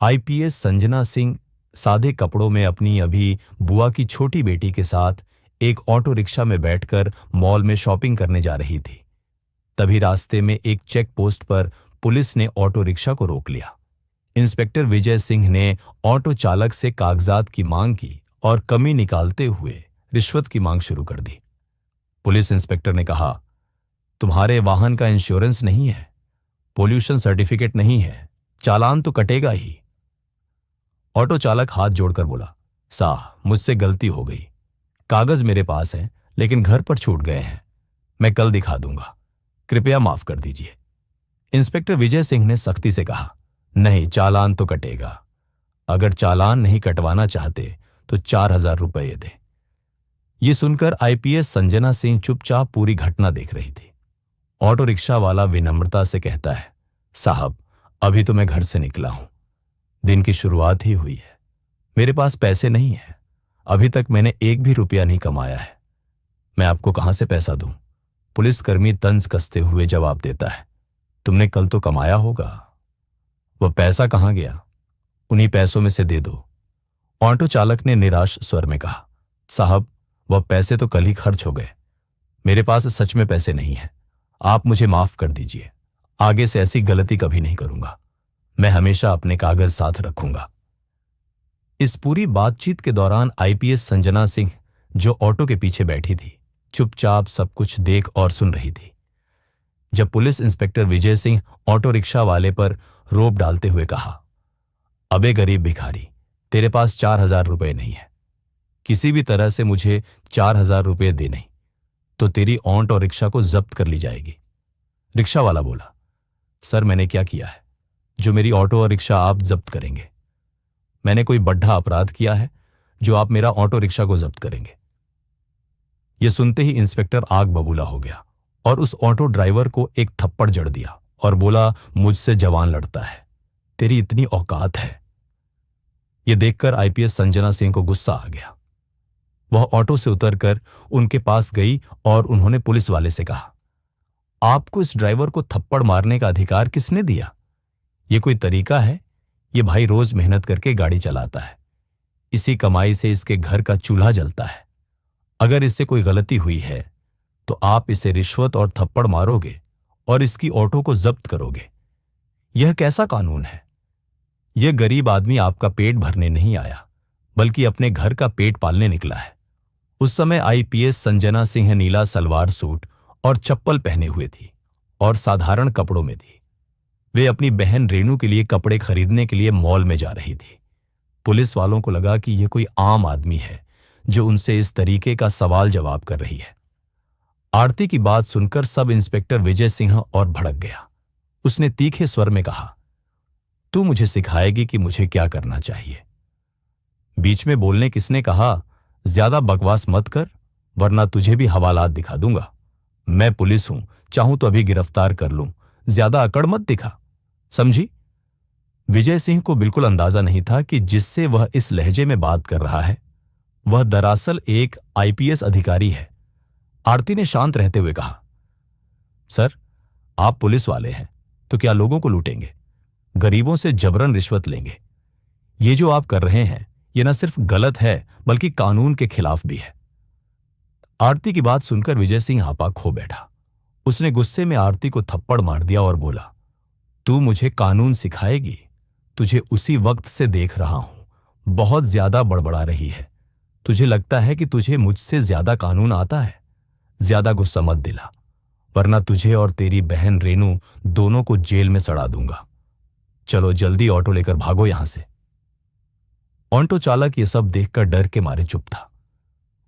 IPS Sanjana Singh सादे कपड़ों में अपनी अभी बुआ की छोटी बेटी के साथ एक ऑटो रिक्शा में बैठकर मॉल में शॉपिंग करने जा रही थी। तभी रास्ते में एक चेक पोस्ट पर पुलिस ने ऑटो रिक्शा को रोक लिया। इंस्पेक्टर विजय सिंह ने ऑटो चालक से कागजात की मांग की और कमी निकालते हुए रिश्वत की मांग शुरू कर दी। पुलिस इंस्पेक्टर ने कहा, तुम्हारे वाहन का इंश्योरेंस नहीं है, पोल्यूशन सर्टिफिकेट नहीं है, चालान तो कटेगा ही। ऑटो चालक हाथ जोड़कर बोला, साहब मुझसे गलती हो गई, कागज मेरे पास हैं लेकिन घर पर छूट गए हैं, मैं कल दिखा दूंगा, कृपया माफ कर दीजिए। इंस्पेक्टर विजय सिंह ने सख्ती से कहा, नहीं, चालान तो कटेगा। अगर चालान नहीं कटवाना चाहते तो 4,000 रुपये दे। ये सुनकर आईपीएस संजना सिंह चुपचाप पूरी घटना देख रही थी। ऑटो रिक्शा वाला विनम्रता से कहता है, साहब अभी तो मैं घर से निकला हूं, दिन की शुरुआत ही हुई है, मेरे पास पैसे नहीं है, अभी तक मैंने एक भी रुपया नहीं कमाया है, मैं आपको कहां से पैसा दूं। पुलिसकर्मी तंज कसते हुए जवाब देता है, तुमने कल तो कमाया होगा, वह पैसा कहां गया, उन्हीं पैसों में से दे दो। ऑटो चालक ने निराश स्वर में कहा, साहब वह पैसे तो कल ही खर्च हो गए, मेरे पास सच में पैसे नहीं है, आप मुझे माफ कर दीजिए, आगे से ऐसी गलती कभी नहीं करूंगा, मैं हमेशा अपने कागज साथ रखूंगा। इस पूरी बातचीत के दौरान आईपीएस संजना सिंह, जो ऑटो के पीछे बैठी थी, चुपचाप सब कुछ देख और सुन रही थी। जब police inspector Vijay Singh auto rickshaw वाले पर रोब डालते हुए कहा, अबे गरीब भिखारी, तेरे पास 4,000 रुपये नहीं है, किसी भी तरह से मुझे 4,000 रुपये दे, नहीं तो तेरी ऑटो रिक्शा को जब्त कर ली जाएगी। रिक्शा वाला बोला, सर मैंने क्या किया है जो मेरी ऑटो और रिक्शा आप जब्त करेंगे? मैंने कोई बड्ढा अपराध किया है जो आप मेरा ऑटो रिक्शा को जब्त करेंगे? यह सुनते ही इंस्पेक्टर आग बबूला हो गया और उस ऑटो ड्राइवर को एक थप्पड़ जड़ दिया और बोला, मुझसे जवान लड़ता है, तेरी इतनी औकात है। यह देखकर आईपीएस संजना सिंह को गुस्सा आ गया। वह ऑटो से उतरकर उनके पास गई और उन्होंने पुलिस वाले से कहा, आपको इस ड्राइवर को थप्पड़ मारने का अधिकार किसने दिया? यह कोई तरीका है? यह भाई रोज मेहनत करके गाड़ी चलाता है, इसी कमाई से इसके घर का चूल्हा जलता है, अगर इससे कोई गलती हुई है तो आप इसे रिश्वत और थप्पड़ मारोगे और इसकी ऑटो को जब्त करोगे। यह कैसा कानून है? यह गरीब आदमी आपका पेट भरने नहीं आया बल्कि अपने घर का पेट पालने निकला है। उस समय आईपीएस संजना सिंह नीला सलवार सूट और चप्पल पहने हुए थी और साधारण कपड़ों में थी। वे अपनी बहन रेणु के लिए कपड़े खरीदने के लिए मॉल में जा रही थी। पुलिस वालों को लगा कि यह कोई आम आदमी है जो उनसे इस तरीके का सवाल जवाब कर रही है। आरती की बात सुनकर सब इंस्पेक्टर विजय सिंह और भड़क गया। उसने तीखे स्वर में कहा, तू मुझे सिखाएगी कि मुझे क्या करना चाहिए? बीच में बोलने किसने कहा? ज्यादा बकवास मत कर वरना तुझे भी हवालात दिखा दूंगा। मैं पुलिस हूं, चाहूं तो अभी गिरफ्तार कर लूं, ज्यादा अकड़ मत दिखा, समझी? विजय सिंह को बिल्कुल अंदाजा नहीं था कि जिससे वह इस लहजे में बात कर रहा है वह दरअसल एक आईपीएस अधिकारी है। आरती ने शांत रहते हुए कहा, सर आप पुलिस वाले हैं तो क्या लोगों को लूटेंगे, गरीबों से जबरन रिश्वत लेंगे? ये जो आप कर रहे हैं ये न सिर्फ गलत है बल्कि कानून के खिलाफ भी है। आरती की बात सुनकर विजय सिंह आपा खो बैठा। उसने गुस्से में आरती को थप्पड़ मार दिया और बोला, तू मुझे कानून सिखाएगी? तुझे उसी वक्त से देख रहा हूं, बहुत ज्यादा बड़बड़ा रही है। तुझे लगता है कि तुझे मुझसे ज्यादा कानून आता है? ज्यादा गुस्सा मत दिला वरना तुझे और तेरी बहन रेणु दोनों को जेल में सड़ा दूंगा। चलो जल्दी ऑटो लेकर भागो यहां से। ऑटो चालक ये सब देखकर डर के मारे चुप था।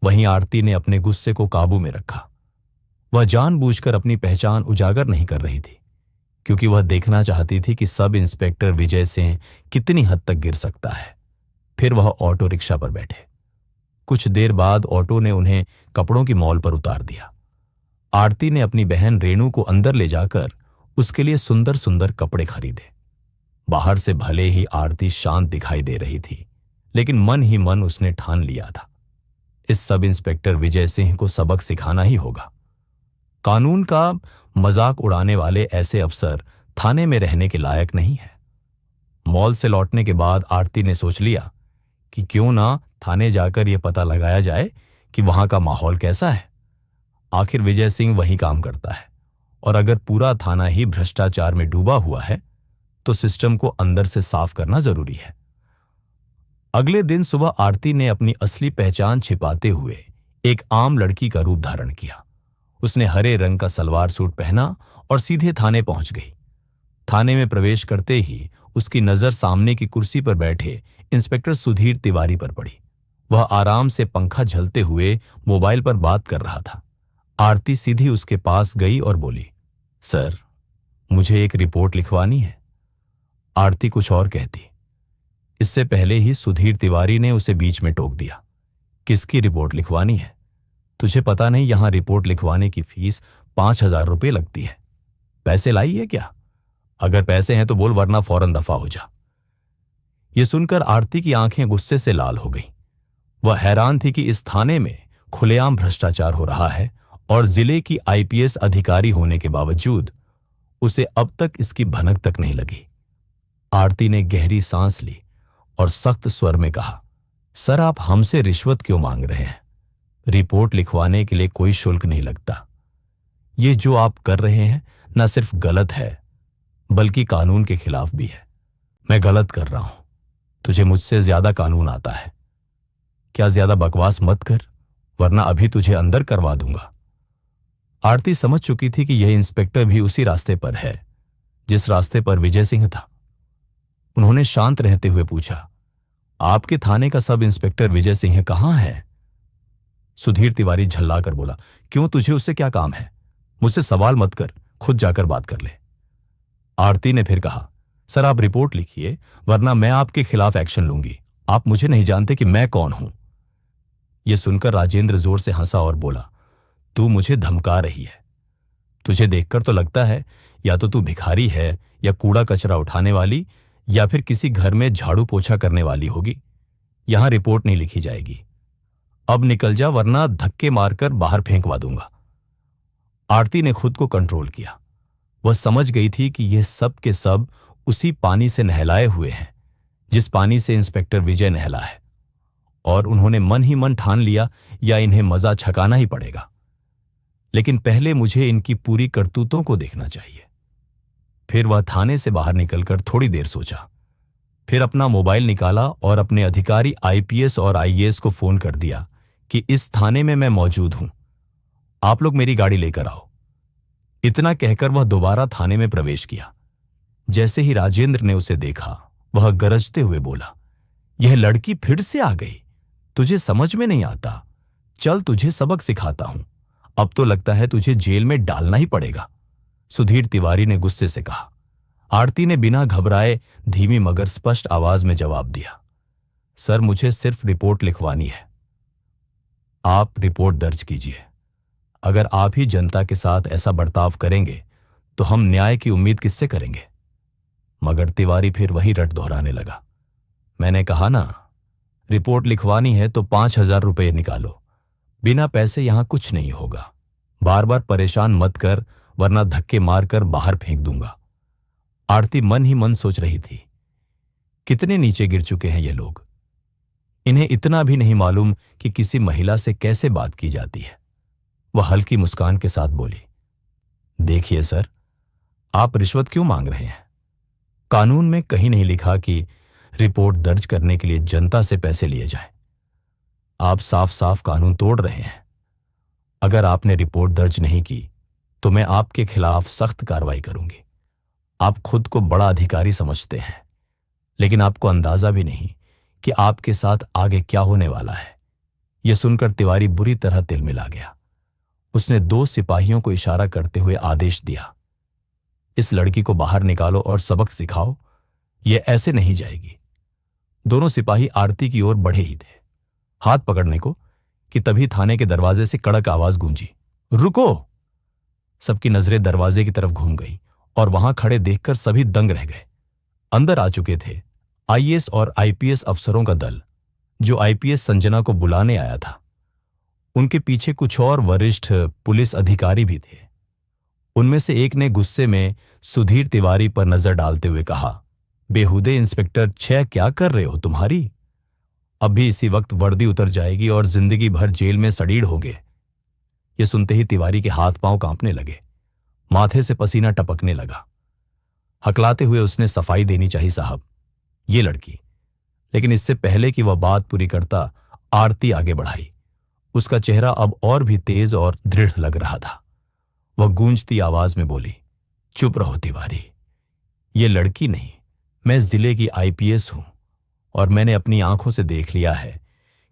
वहीं आरती ने अपने गुस्से को काबू में रखा। वह जानबूझकर अपनी पहचान उजागर नहीं कर रही थी क्योंकि वह देखना चाहती थी कि सब इंस्पेक्टर विजय सिंह कितनी हद तक गिर सकता है। फिर वह ऑटो रिक्शा पर बैठे। कुछ देर बाद ऑटो ने उन्हें कपड़ों की मॉल पर उतार दिया। आरती ने अपनी बहन रेणु को अंदर ले जाकर उसके लिए सुंदर सुंदर कपड़े खरीदे। बाहर से भले ही आरती शांत दिखाई दे रही थी लेकिन मन ही मन उसने ठान लिया था, इस सब इंस्पेक्टर विजय सिंह को सबक सिखाना ही होगा। कानून का मजाक उड़ाने वाले ऐसे अफसर थाने में रहने के लायक नहीं है। मॉल से लौटने के बाद आरती ने सोच लिया कि क्यों ना थाने जाकर यह पता लगाया जाए कि वहां का माहौल कैसा है। आखिर विजय सिंह वहीं काम करता है, और अगर पूरा थाना ही भ्रष्टाचार में डूबा हुआ है तो सिस्टम को अंदर से साफ करना जरूरी है। अगले दिन सुबह आरती ने अपनी असली पहचान छिपाते हुए एक आम लड़की का रूप धारण किया। उसने हरे रंग का सलवार सूट पहना और सीधे थाने पहुंच गई। थाने में प्रवेश करते ही उसकी नजर सामने की कुर्सी पर बैठे इंस्पेक्टर सुधीर तिवारी पर पड़ी। वह आराम से पंखा झलते हुए मोबाइल पर बात कर रहा था। आरती सीधी उसके पास गई और बोली, सर, मुझे एक रिपोर्ट लिखवानी है। आरती कुछ और कहती, इससे पहले ही सुधीर तिवारी ने उसे बीच में टोक दिया। किसकी रिपोर्ट लिखवानी है? तुझे पता नहीं यहां रिपोर्ट लिखवाने की फीस 5,000 रुपये लगती है। पैसे लाई है क्या? अगर पैसे हैं तो बोल, वरना फौरन दफा हो जा। यह सुनकर आरती की आंखें गुस्से से लाल हो गईं। वह हैरान थी कि इस थाने में खुलेआम भ्रष्टाचार हो रहा है और जिले की आईपीएस अधिकारी होने के बावजूद उसे अब तक इसकी भनक तक नहीं लगी। आरती ने गहरी सांस ली और सख्त स्वर में कहा, सर, आप हमसे रिश्वत क्यों मांग रहे हैं? रिपोर्ट लिखवाने के लिए कोई शुल्क नहीं लगता। ये जो आप कर रहे हैं न सिर्फ गलत है बल्कि कानून के खिलाफ भी है। मैं गलत कर रहा हूं, तुझे मुझसे ज्यादा कानून आता है। क्या ज्यादा बकवास मत कर, वरना अभी तुझे अंदर करवा दूंगा। आरती समझ चुकी थी कि यह इंस्पेक्टर भी उसी रास्ते पर है जिस रास्ते पर विजय सिंह था। उन्होंने शांत रहते हुए पूछा, आपके थाने का सब इंस्पेक्टर विजय सिंह कहां है? सुधीर तिवारी झल्लाकर बोला, क्यों, तुझे उससे क्या काम है? मुझसे सवाल मत कर, खुद जाकर बात कर ले। आरती ने फिर कहा, सर, आप रिपोर्ट लिखिए, वरना मैं आपके खिलाफ एक्शन लूंगी। आप मुझे नहीं जानते कि मैं कौन हूं। यह सुनकर राजेंद्र जोर से हंसा और बोला, तू मुझे धमका रही है। तुझे देखकर तो लगता है या तो तू भिखारी है या कूड़ा कचरा उठाने वाली या फिर किसी घर में झाड़ू पोछा करने वाली होगी। यहां रिपोर्ट नहीं लिखी जाएगी। अब निकल जा, वरना धक्के मारकर बाहर फेंकवा दूंगा। आरती ने खुद को कंट्रोल किया। वह समझ गई थी कि यह सब के सब उसी पानी से नहलाए हुए हैं जिस पानी से इंस्पेक्टर विजय नहला है, और उन्होंने मन ही मन ठान लिया या इन्हें मजा छकाना ही पड़ेगा। लेकिन पहले मुझे इनकी पूरी करतूतों को देखना चाहिए। फिर वह थाने से बाहर निकलकर थोड़ी देर सोचा, फिर अपना मोबाइल निकाला और अपने अधिकारी आईपीएस और आईएएस को फोन कर दिया कि इस थाने में मैं मौजूद हूं, आप लोग मेरी गाड़ी लेकर आओ। इतना कहकर वह दोबारा थाने में प्रवेश किया। जैसे ही राजेंद्र ने उसे देखा, वह गरजते हुए बोला, यह लड़की फिर से आ गई। तुझे समझ में नहीं आता? चल, तुझे सबक सिखाता हूं। अब तो लगता है तुझे जेल में डालना ही पड़ेगा, सुधीर तिवारी ने गुस्से से कहा। आरती ने बिना घबराए धीमी मगर स्पष्ट आवाज में जवाब दिया, सर, मुझे सिर्फ रिपोर्ट लिखवानी है। आप रिपोर्ट दर्ज कीजिए। अगर आप ही जनता के साथ ऐसा बर्ताव करेंगे तो हम न्याय की उम्मीद किससे करेंगे? मगर तिवारी फिर वही रट दोहराने लगा, मैंने कहा ना, रिपोर्ट लिखवानी है तो 5,000 रुपये निकालो। बिना पैसे यहां कुछ नहीं होगा। बार बार परेशान मत कर, वरना धक्के मारकर बाहर फेंक दूंगा। आरती मन ही मन सोच रही थी, कितने नीचे गिर चुके हैं ये लोग। इन्हें इतना भी नहीं मालूम कि किसी महिला से कैसे बात की जाती है। वह हल्की मुस्कान के साथ बोली, देखिए सर, आप रिश्वत क्यों मांग रहे हैं? कानून में कहीं नहीं लिखा कि रिपोर्ट दर्ज करने के लिए जनता से पैसे लिए जाएं। आप साफ साफ कानून तोड़ रहे हैं। अगर आपने रिपोर्ट दर्ज नहीं की तो मैं आपके खिलाफ सख्त कार्रवाई करूंगी। आप खुद को बड़ा अधिकारी समझते हैं, लेकिन आपको अंदाजा भी नहीं कि आपके साथ आगे क्या होने वाला है। यह सुनकर तिवारी बुरी तरह तिलमिला गया। उसने 2 सिपाहियों को इशारा करते हुए आदेश दिया, इस लड़की को बाहर निकालो और सबक सिखाओ। यह ऐसे नहीं जाएगी। दोनों सिपाही आरती की ओर बढ़े ही थे, हाथ पकड़ने को, कि तभी थाने के दरवाजे से कड़क आवाज गूंजी, रुको! सबकी नजरें दरवाजे की तरफ घूम गई और वहां खड़े देखकर सभी दंग रह गए। अंदर आ चुके थे आईएएस और आईपीएस अफसरों का दल, जो आईपीएस संजना को बुलाने आया था। उनके पीछे कुछ और वरिष्ठ पुलिस अधिकारी भी थे। उनमें से एक ने गुस्से में सुधीर तिवारी पर नजर डालते हुए कहा, बेहुदे इंस्पेक्टर 6 क्या कर रहे हो तुम्हारी? अभी इसी वक्त वर्दी उतर जाएगी और जिंदगी भर जेल में सड़ीड़ होगे। ये सुनते ही तिवारी के हाथ पांव कांपने लगे, माथे से पसीना टपकने लगा। हकलाते हुए उसने सफाई देनी चाहिए साहब, ये लड़की। लेकिन इससे पहले कि वह बात पूरी करता, आरती आगे बढ़ाई। उसका चेहरा अब और भी तेज और दृढ़ लग रहा था। वह गूंजती आवाज में बोली, चुप रहो तिवारी, ये लड़की नहीं, मैं जिले की आईपीएस हूं और मैंने अपनी आंखों से देख लिया है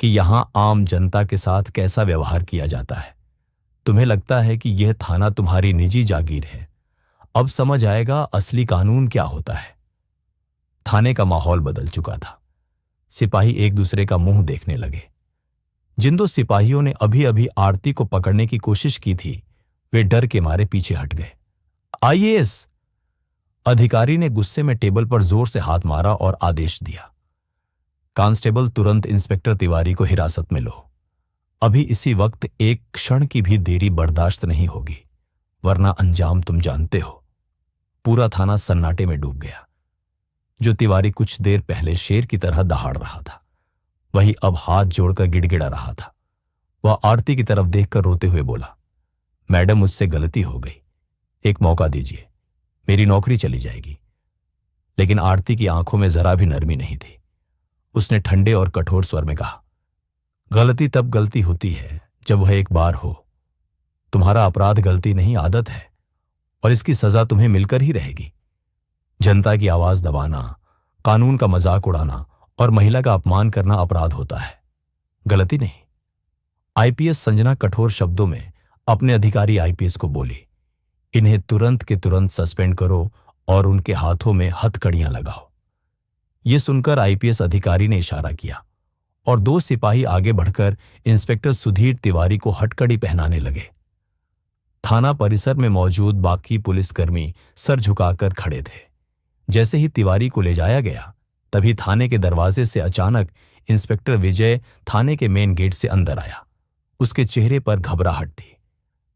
कि यहां आम जनता के साथ कैसा व्यवहार किया जाता है। तुम्हें लगता है कि यह थाना तुम्हारी निजी जागीर है, अब समझ आएगा असली कानून क्या होता है। थाने का माहौल बदल चुका था। सिपाही एक दूसरे का मुंह देखने लगे। जिन दो सिपाहियों ने अभी अभी आरती को पकड़ने की कोशिश की थी, वे डर के मारे पीछे हट गए। आईएएस अधिकारी ने गुस्से में टेबल पर जोर से हाथ मारा और आदेश दिया, कांस्टेबल तुरंत इंस्पेक्टर तिवारी को हिरासत में लो। अभी इसी वक्त एक क्षण की भी देरी बर्दाश्त नहीं होगी, वरना अंजाम तुम जानते हो। पूरा थाना सन्नाटे में डूब गया। जो तिवारी कुछ देर पहले शेर की तरह दहाड़ रहा था, वही अब हाथ जोड़कर गिड़गिड़ा रहा था। वह आरती की तरफ देखकर रोते हुए बोला, मैडम मुझसे गलती हो गई, एक मौका दीजिए, मेरी नौकरी चली जाएगी। लेकिन आरती की आंखों में जरा भी नरमी नहीं थी। उसने ठंडे और कठोर स्वर में कहा, गलती तब गलती होती है जब वह एक बार हो। तुम्हारा अपराध गलती नहीं, आदत है, और इसकी सजा तुम्हें मिलकर ही रहेगी। जनता की आवाज दबाना, कानून का मजाक उड़ाना और महिला का अपमान करना अपराध होता है, गलती नहीं। आईपीएस संजना कठोर शब्दों में अपने अधिकारी आईपीएस को बोली, इन्हें तुरंत के तुरंत सस्पेंड करो और उनके हाथों में हथकड़ियां लगाओ। यह सुनकर आईपीएस अधिकारी ने इशारा किया और 2 सिपाही आगे बढ़कर इंस्पेक्टर सुधीर तिवारी को हथकड़ी पहनाने लगे। थाना परिसर में मौजूद बाकी पुलिसकर्मी सर झुकाकर खड़े थे। जैसे ही तिवारी को ले जाया गया, तभी थाने के दरवाजे से अचानक इंस्पेक्टर विजय थाने के मेन गेट से अंदर आया। उसके चेहरे पर घबराहट थी,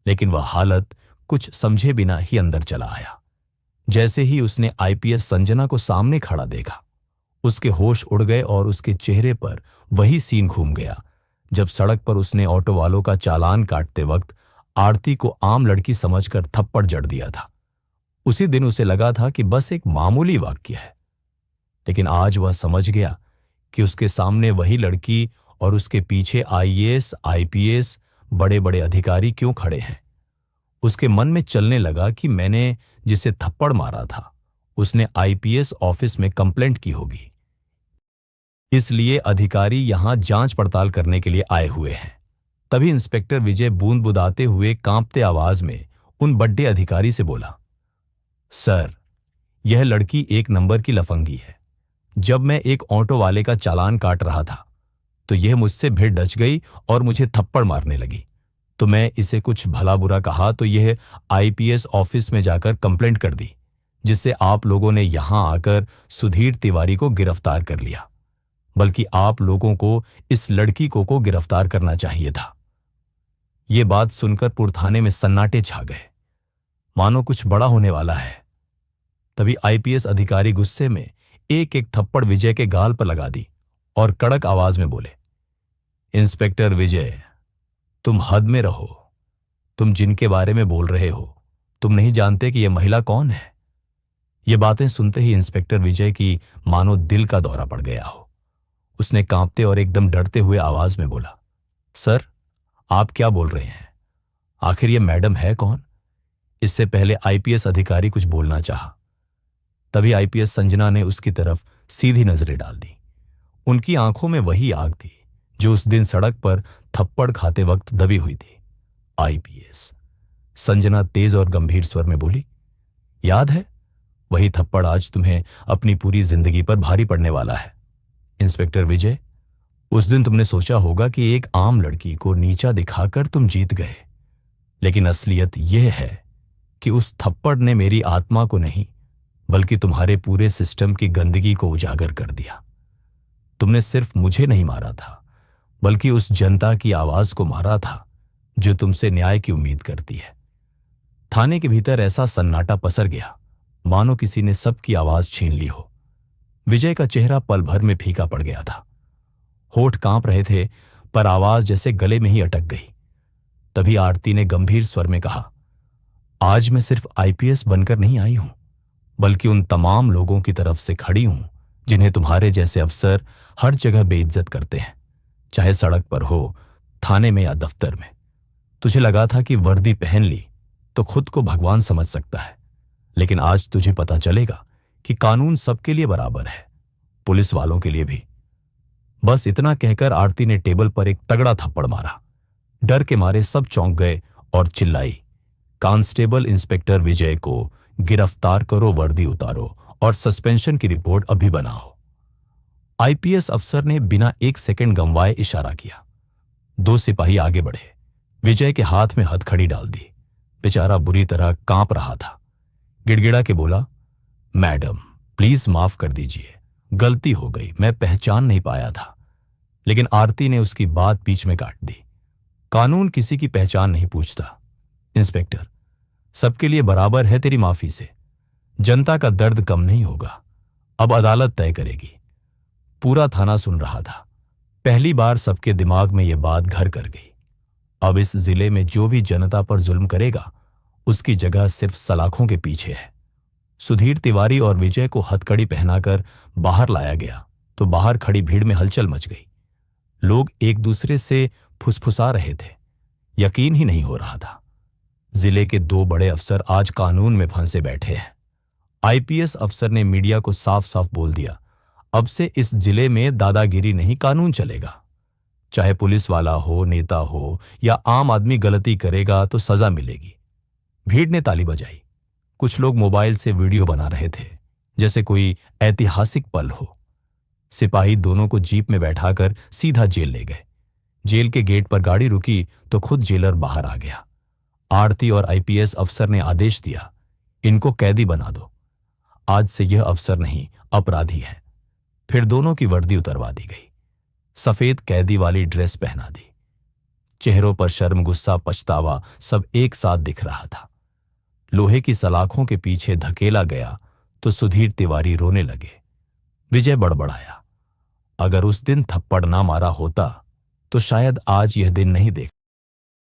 लेकिन वह हालत कुछ समझे बिना ही अंदर चला आया। जैसे ही उसने आईपीएस संजना को सामने खड़ा देखा, उसके होश उड़ गए और उसके चेहरे पर वही सीन घूम गया जब सड़क पर उसने ऑटो वालों का चालान काटते वक्त आरती को आम लड़की समझकर थप्पड़ जड़ दिया था। उसी दिन उसे लगा था कि बस एक मामूली वाक्य है, लेकिन आज वह समझ गया कि उसके सामने वही लड़की और उसके पीछे आईएएस, आईपीएस, बड़े बड़े अधिकारी क्यों खड़े हैं। उसके मन में चलने लगा कि मैंने जिसे थप्पड़ मारा था, उसने आईपीएस ऑफिस में कंप्लेंट की होगी, इसलिए अधिकारी यहां जांच पड़ताल करने के लिए आए हुए हैं। तभी इंस्पेक्टर विजय बूंद बुदाते हुए कांपते आवाज में उन बड़े अधिकारी से बोला, सर, यह लड़की 1 नंबर की लफंगी है। जब मैं एक ऑटो वाले का चालान काट रहा था, तो यह मुझसे भिड़ डच गई और मुझे थप्पड़ मारने लगी। तो मैं इसे कुछ भला बुरा कहा तो यह आईपीएस ऑफिस में जाकर कंप्लेंट कर दी, जिससे आप लोगों ने यहां आकर सुधीर तिवारी को गिरफ्तार कर लिया। बल्कि आप लोगों को इस लड़की को गिरफ्तार करना चाहिए था। यह बात सुनकर पुरथाने में सन्नाटे छा गए, मानो कुछ बड़ा होने वाला है। तभी आईपीएस अधिकारी गुस्से में एक एक थप्पड़ विजय के गाल पर लगा दी और कड़क आवाज में बोले, इंस्पेक्टर विजय, तुम हद में रहो। तुम जिनके बारे में बोल रहे हो, तुम नहीं जानते कि यह महिला कौन है। ये बातें सुनते ही इंस्पेक्टर विजय की मानो दिल का दौरा पड़ गया हो। उसने कांपते और एकदम डरते हुए आवाज में बोला, सर, आप क्या बोल रहे हैं? आखिर ये मैडम है कौन? इससे पहले आईपीएस अधिकारी कुछ बोलना चाहा, तभी आईपीएस संजना ने उसकी तरफ सीधी नजरें डाल दी। उनकी आंखों में वही आग थी जो उस दिन सड़क पर थप्पड़ खाते वक्त दबी हुई थी। आईपीएस संजना तेज और गंभीर स्वर में बोली, याद है, वही थप्पड़ आज तुम्हें अपनी पूरी जिंदगी पर भारी पड़ने वाला है। इंस्पेक्टर विजय, उस दिन तुमने सोचा होगा कि एक आम लड़की को नीचा दिखाकर तुम जीत गए, लेकिन असलियत यह है कि उस थप्पड़ ने मेरी आत्मा को नहीं, बल्कि तुम्हारे पूरे सिस्टम की गंदगी को उजागर कर दिया। तुमने सिर्फ मुझे नहीं मारा था, बल्कि उस जनता की आवाज को मारा था जो तुमसे न्याय की उम्मीद करती है। थाने के भीतर ऐसा सन्नाटा पसर गया, मानो किसी ने सबकी आवाज छीन ली हो। विजय का चेहरा पल भर में फीका पड़ गया था। होठ कांप रहे थे, पर आवाज जैसे गले में ही अटक गई। तभी आरती ने गंभीर स्वर में कहा, आज मैं सिर्फ आईपीएस बनकर नहीं आई हूं, बल्कि उन तमाम लोगों की तरफ से खड़ी हूं जिन्हें तुम्हारे जैसे अफसर हर जगह बेइज्जत करते हैं, चाहे सड़क पर हो, थाने में या दफ्तर में। तुझे लगा था कि वर्दी पहन ली तो खुद को भगवान समझ सकता है, लेकिन आज तुझे पता चलेगा कि कानून सबके लिए बराबर है, पुलिस वालों के लिए भी। बस इतना कहकर आरती ने टेबल पर एक तगड़ा थप्पड़ मारा। डर के मारे सब चौंक गए और चिल्लाई, कांस्टेबल इंस्पेक्टर विजय को गिरफ्तार करो, वर्दी उतारो और सस्पेंशन की रिपोर्ट अभी बनाओ। आईपीएस अफसर ने बिना एक सेकंड गंवाए इशारा किया। 2 सिपाही आगे बढ़े, विजय के हाथ में हथकड़ी डाल दी। बेचारा बुरी तरह कांप रहा था। गिड़गिड़ा के बोला, मैडम प्लीज माफ कर दीजिए, गलती हो गई, मैं पहचान नहीं पाया था। लेकिन आरती ने उसकी बात बीच में काट दी। कानून किसी की पहचान नहीं पूछता इंस्पेक्टर, सबके लिए बराबर है तेरी माफी से। जनता का दर्द कम नहीं होगा, अब अदालत तय करेगी। पूरा थाना सुन रहा था। पहली बार सबके दिमाग में यह बात घर कर गई। अब इस जिले में जो भी जनता पर जुल्म करेगा, उसकी जगह सिर्फ सलाखों के पीछे है। सुधीर तिवारी और विजय को हथकड़ी पहनाकर बाहर लाया गया तो बाहर खड़ी भीड़ में हलचल मच गई। लोग एक दूसरे से फुसफुसा रहे थे। यकीन ही नहीं हो रहा था। जिले के 2 बड़े अफसर आज कानून में फंसे बैठे हैं। आईपीएस अफसर ने मीडिया को साफ साफ बोल दिया, अब से इस जिले में दादागिरी नहीं, कानून चलेगा। चाहे पुलिस वाला हो, नेता हो या आम आदमी गलती करेगा तो सजा मिलेगी। भीड़ ने ताली बजाई। कुछ लोग मोबाइल से वीडियो बना रहे थे, जैसे कोई ऐतिहासिक पल हो। सिपाही दोनों को जीप में बैठाकर सीधा जेल ले गए। जेल के गेट पर गाड़ी रुकी तो खुद जेलर बाहर आ गया। आरती और आईपीएस अफसर ने आदेश दिया, इनको कैदी बना दो। आज से यह अफसर नहीं, अपराधी है। फिर दोनों की वर्दी उतरवा दी गई, सफेद कैदी वाली ड्रेस पहना दी। चेहरों पर शर्म, गुस्सा, पछतावा सब एक साथ दिख रहा था। लोहे की सलाखों के पीछे धकेला गया तो सुधीर तिवारी रोने लगे। विजय बड़बड़ाया, अगर उस दिन थप्पड़ ना मारा होता तो शायद आज यह दिन नहीं देख